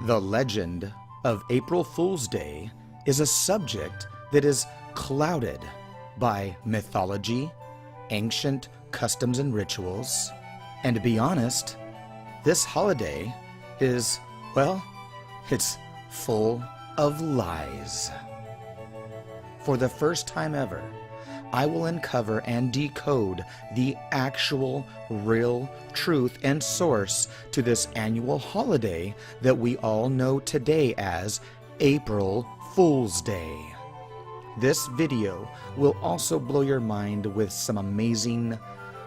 The legend of April Fool's Day is a subject that is clouded by mythology, ancient customs and rituals, and to be honest, this holiday is, well, it's full of lies. For the first time ever, I will uncover and decode the actual, real truth and source to this annual holiday that we all know today as April Fool's Day. This video will also blow your mind with some amazing,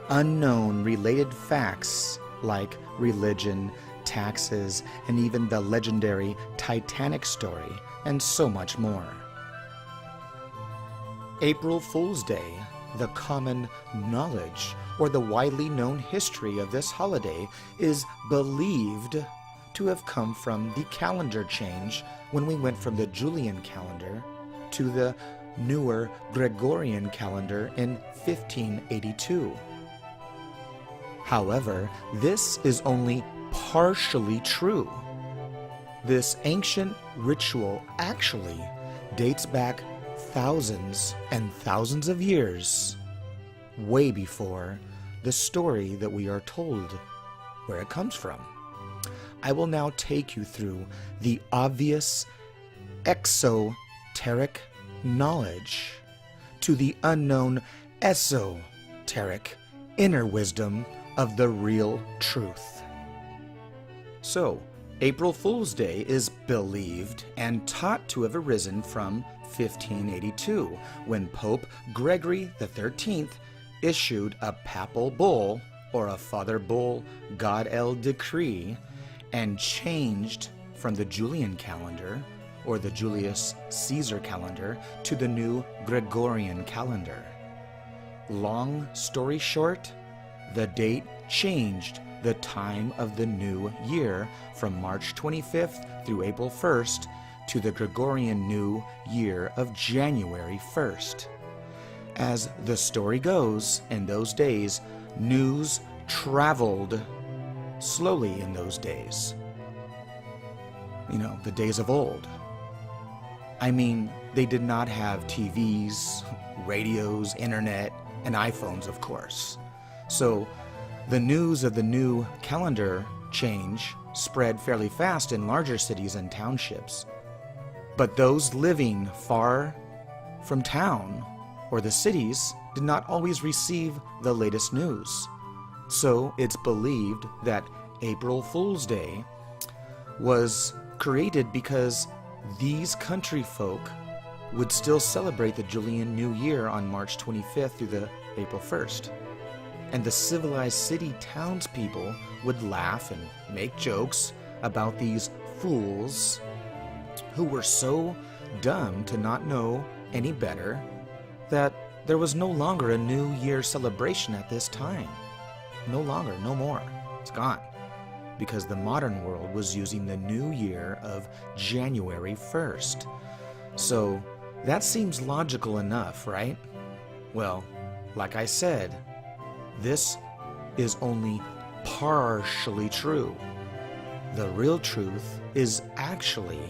unknown related facts like religion, taxes, and even the legendary Titanic story, and so much more. April Fool's Day, the common knowledge or the widely known history of this holiday, is believed to have come from the calendar change when we went from the Julian calendar to the newer Gregorian calendar in 1582. However, this is only partially true. This ancient ritual actually dates back thousands and thousands of years, way before the story that we are told where it comes from. I will now take you through the obvious exoteric knowledge to the unknown esoteric inner wisdom of the real truth. So, April Fool's Day is believed and taught to have arisen from 1582, when Pope Gregory XIII issued a papal bull, or a father bull God El decree, and changed from the Julian calendar, or the Julius Caesar calendar, to the new Gregorian calendar. Long story short, the date changed the time of the new year from March 25th through April 1st to the Gregorian New Year of January 1st. As the story goes, in those days, news traveled slowly in those days. You know, the days of old. I mean, they did not have TVs, radios, internet, and iPhones, of course. So, the news of the new calendar change spread fairly fast in larger cities and townships. But those living far from town or the cities did not always receive the latest news. So it's believed that April Fool's Day was created because these country folk would still celebrate the Julian New Year on March 25th through the April 1st. And the civilized city townspeople would laugh and make jokes about these fools who were so dumb to not know any better that there was no longer a New Year celebration at this time. No longer, no more. It's gone. Because the modern world was using the new year of January 1st. So that seems logical enough, right? Well, like I said, this is only partially true. The real truth is actually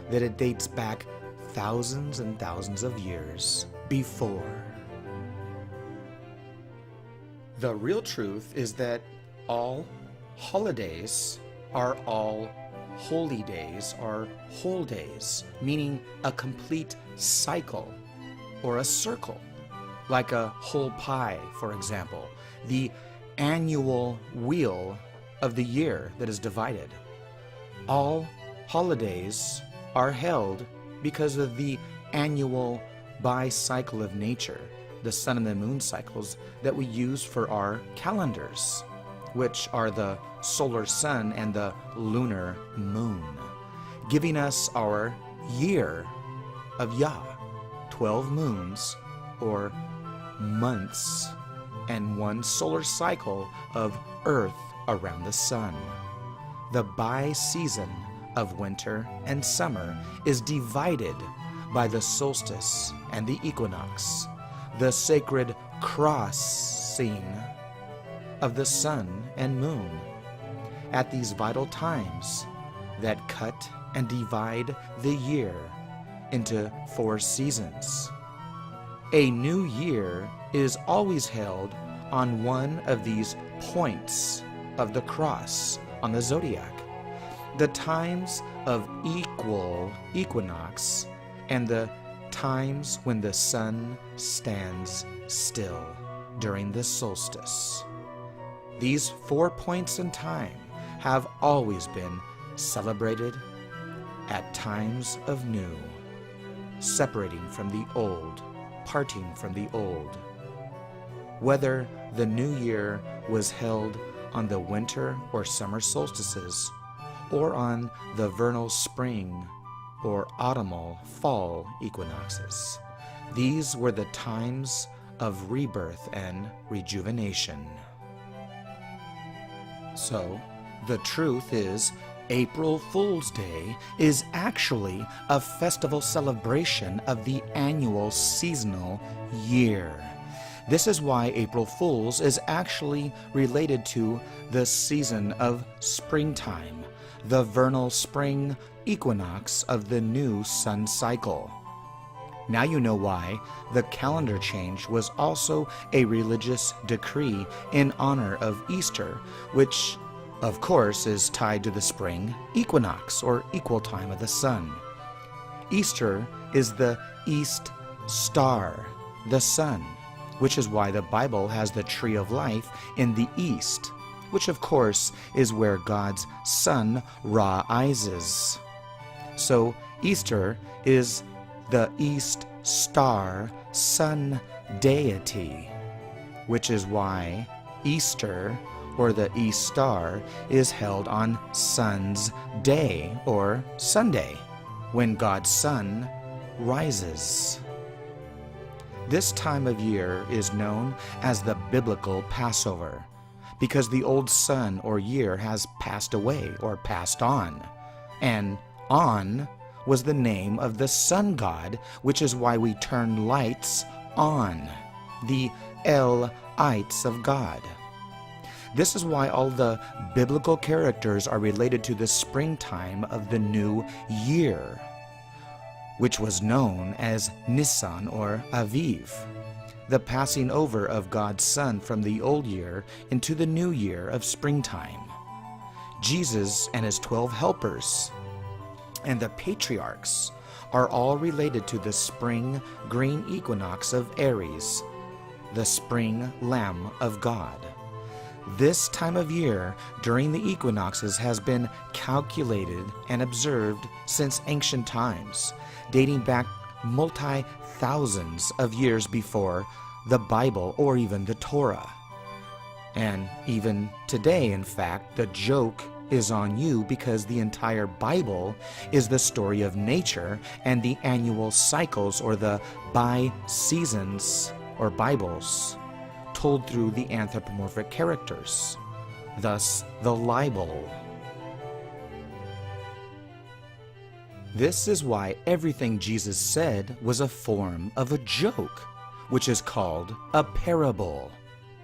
that it dates back thousands and thousands of years before. The real truth is that all holidays are all holy days, or whole days, meaning a complete cycle or a circle, like a whole pie, for example, the annual wheel of the year that is divided. All holidays are held because of the annual bicycle of nature, the sun and the moon cycles that we use for our calendars, which are the solar sun and the lunar moon, giving us our year of Yah, 12 moons or months, and one solar cycle of Earth around the sun. The bi-season of winter and summer is divided by the solstice and the equinox, the sacred crossing of the sun and moon. At these vital times that cut and divide the year into 4 seasons. A new year is always held on one of these points of the cross on the zodiac. The times of equal equinox and the times when the sun stands still during the solstice. These 4 points in time have always been celebrated at times of new, separating from the old, parting from the old. Whether the new year was held on the winter or summer solstices, or on the vernal spring or autumnal fall equinoxes, these were the times of rebirth and rejuvenation. So, the truth is, April Fool's Day is actually a festival celebration of the annual seasonal year. This is why April Fool's is actually related to the season of springtime, the vernal spring equinox of the new sun cycle. Now you know why the calendar change was also a religious decree in honor of Easter, which of course is tied to the spring equinox or equal time of the sun. Easter is the east star, the sun, which is why the Bible has the tree of life in the east, which of course is where God's sun rises. So Easter is the east star sun deity, which is why Easter, or the east star, is held on Sun's Day, or Sunday, when God's sun rises. This time of year is known as the biblical Passover, because the old sun or year has passed away or passed on, and On was the name of the sun god, which is why we turn lights on, the El-ites of God. This is why all the biblical characters are related to the springtime of the new year, which was known as Nisan or Aviv, the passing over of God's Son from the old year into the new year of springtime. Jesus and his 12 helpers and the patriarchs are all related to the spring green equinox of Aries, the spring Lamb of God. This time of year during the equinoxes has been calculated and observed since ancient times, dating back multi-thousands of years before the Bible or even the Torah. And even today, in fact, the joke is on you because the entire Bible is the story of nature and the annual cycles or the bi-seasons or Bibles told through the anthropomorphic characters, thus the libel. This is why everything Jesus said was a form of a joke, which is called a parable,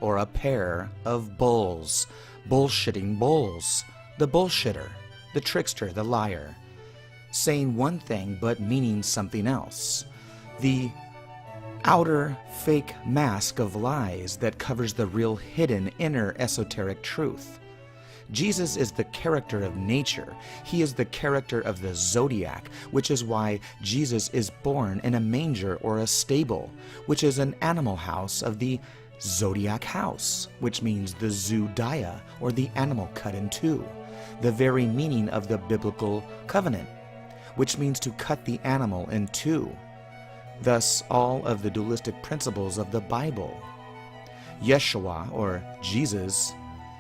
or a pair of bulls, bullshitting bulls, the bullshitter, the trickster, the liar, saying one thing but meaning something else, the outer fake mask of lies that covers the real hidden inner esoteric truth. Jesus is the character of nature. He is the character of the zodiac, which is why Jesus is born in a manger or a stable, which is an animal house of the zodiac house, which means the Zodiah, or the animal cut in two, the very meaning of the biblical covenant, which means to cut the animal in two. Thus, all of the dualistic principles of the Bible. Yeshua, or Jesus,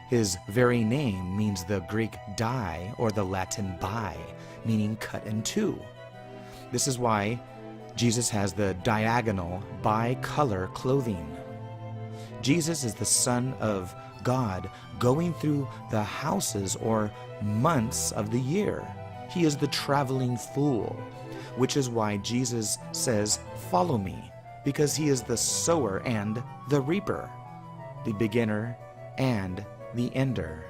his very name means the Greek die or the Latin bi, meaning cut in two. This is why Jesus has the diagonal bi-color clothing. Jesus is the Son of God going through the houses or months of the year. He is the traveling fool, which is why Jesus says, "Follow me," because he is the sower and the reaper, the beginner and the ender.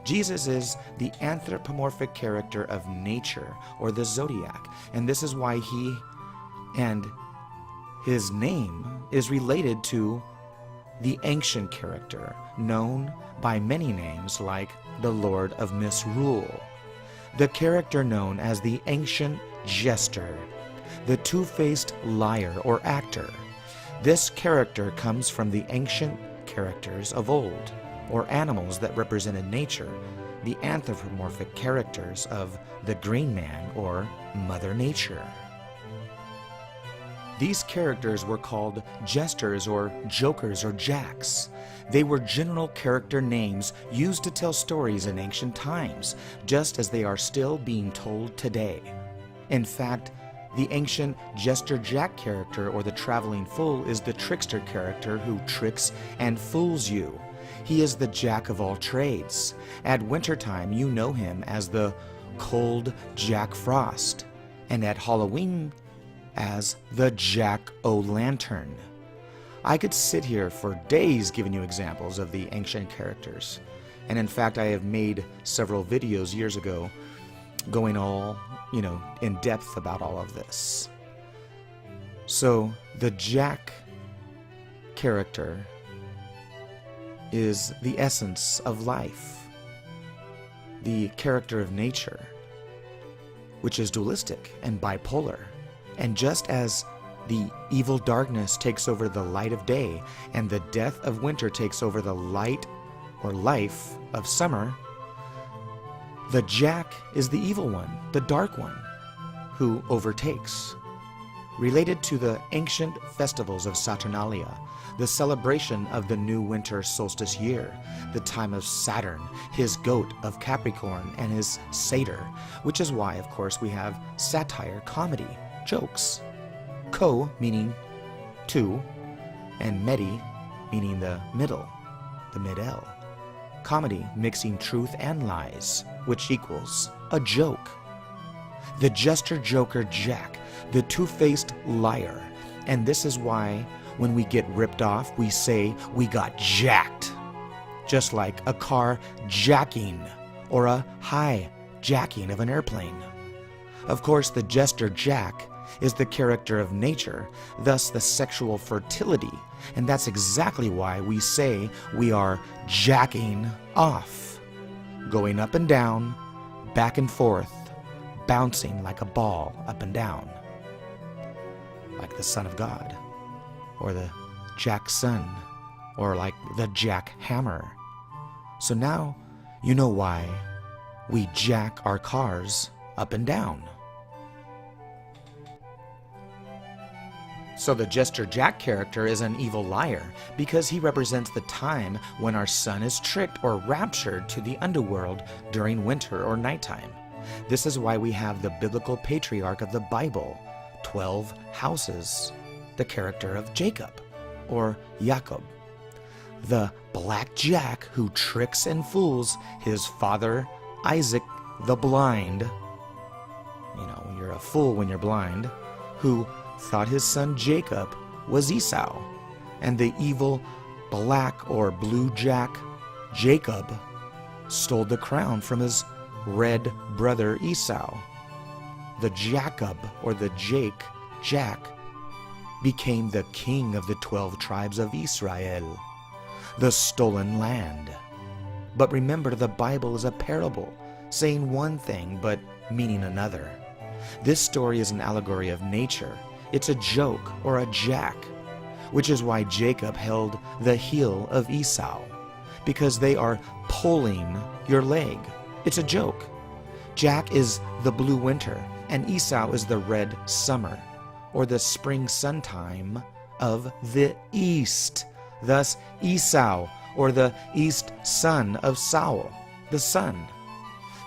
Jesus is the anthropomorphic character of nature, or the zodiac, and this is why he and his name is related to the ancient character, known by many names like the Lord of Misrule, the character known as the ancient jester, the two-faced liar or actor. This character comes from the ancient characters of old, or animals that represented nature, the anthropomorphic characters of the Green Man or Mother Nature. These characters were called jesters or jokers or jacks. They were general character names used to tell stories in ancient times, just as they are still being told today. In fact, the ancient jester jack character, or the traveling fool, is the trickster character who tricks and fools you. He is the jack of all trades. At wintertime, you know him as the cold Jack Frost, and at Halloween as the Jack-o'-lantern. I could sit here for days giving you examples of the ancient characters, and in fact I have made several videos years ago going all, in depth about all of this. So the Jack character is the essence of life, the character of nature, which is dualistic and bipolar. And just as the evil darkness takes over the light of day and the death of winter takes over the light or life of summer, the Jack is the evil one, the dark one, who overtakes. Related to the ancient festivals of Saturnalia, the celebration of the new winter solstice year, the time of Saturn, his goat of Capricorn, and his satyr, which is why, of course, we have satire, comedy, jokes. Co meaning two, and medi meaning the middle, the mid-L. Comedy mixing truth and lies, which equals a joke. The jester joker Jack, the two-faced liar. And this is why when we get ripped off, we say we got jacked. Just like a car jacking or a hijacking of an airplane. Of course, the jester Jack is the character of nature, thus the sexual fertility, and that's exactly why we say we are jacking off, going up and down, back and forth, bouncing like a ball up and down, like the Son of God, or the Jackson, or like the jackhammer. So now you know why we jack our cars up and down. So the Jester Jack character is an evil liar because he represents the time when our sun is tricked or raptured to the underworld during winter or nighttime. This is why we have the biblical patriarch of the Bible, 12 houses, the character of Jacob, or Jacob, the black jack who tricks and fools his father Isaac the blind. You're a fool when you're blind, who thought his son Jacob was Esau, and the evil black or blue jack Jacob stole the crown from his red brother Esau. The Jacob, or the Jack, became the king of the 12 tribes of Israel, the stolen land. But remember, the Bible is a parable, saying one thing but meaning another. This story is an allegory of nature. It's a joke or a jack, which is why Jacob held the heel of Esau, because they are pulling your leg. It's a joke. Jack is the blue winter, and Esau is the red summer, or the spring sun-time of the east. Thus Esau, or the east son of Saul, the sun.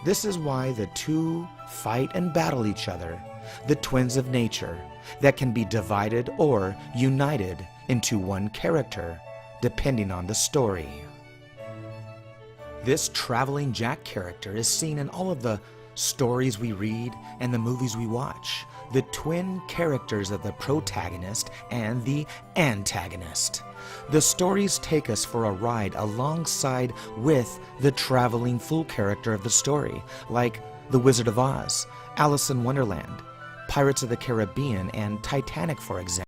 This is why the two fight and battle each other, the twins of nature, that can be divided or united into one character, depending on the story. This traveling Jack character is seen in all of the stories we read and the movies we watch. the twin characters of the protagonist and the antagonist. The stories take us for a ride alongside with the traveling fool character of the story, like The Wizard of Oz, Alice in Wonderland, Pirates of the Caribbean, and Titanic, for example.